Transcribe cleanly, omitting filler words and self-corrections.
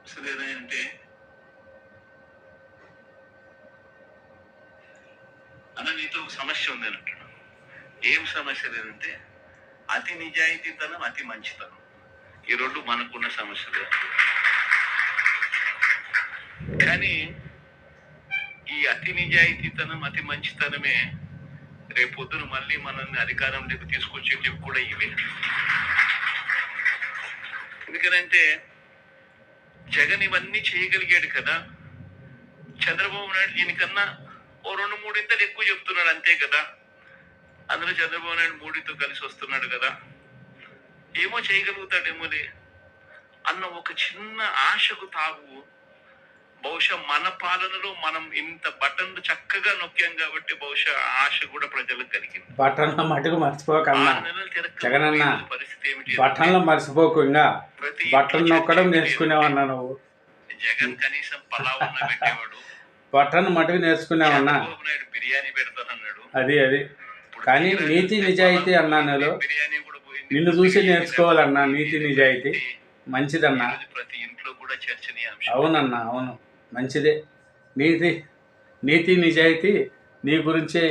అసలు ఏదంటే అన్న నీతో ఒక సమస్య ఉంది అని అంటాడు. ఏం సమస్య లేదంటే అతి నిజాయితీతనం, అతి మంచితనం, ఈ రెండు మనకున్న సమస్యలు. కానీ ఈ అతి నిజాయితీతనం, అతి మంచితనమే రేపొద్దున మళ్ళీ మనల్ని అధికారంలోకి తీసుకొచ్చేటివి కూడా ఇవే. ఎందుకనంటే జగన్ ఇవన్నీ చేయగలిగాడు కదా, చంద్రబాబు నాయుడు దీనికన్నా ఓ 2-3 ఇంతలు ఎక్కువ చెప్తున్నాడు అంతే కదా. అందులో చంద్రబాబు నాయుడు మోడీతో కలిసి వస్తున్నాడు కదా, ఏమో చేయగలుగుతాడేమోలే అన్న ఒక చిన్న ఆశకు తాగు. బహుశా మన పాలనలో మనం ఇంత బటన్లు చక్కగా నొక్కాం కాబట్టి బహుశా ఆశ కూడా ప్రజలకు కలిగింది. బటన్ల మటుకు మర్చిపోకన్నా జగనన్న, పరిస్థితి ఏమిటి? బటన్లు మర్చిపోకు. ఇంకా బటన్ నొక్కడం నేర్చుకునేవన్నా నువ్వు. జగన్ కనీసం పలావ్ పెట్టేవాడు, బటన్ మటుకు నేర్చుకునేవన్నా. బిర్యానీ పెడతానన్నాడు. అది కానీ నీతి నిజాయితీ అన్నా నేను నిన్ను చూసి నేర్చుకోవాలన్నా. నీతి నిజాయితీ మంచిదన్నా. ప్రతి ఇంట్లో కూడా చర్చనీయాంశం. అవునన్నా, అవును, మంచిదే. నీతి నిజాయితీ నీ గురించే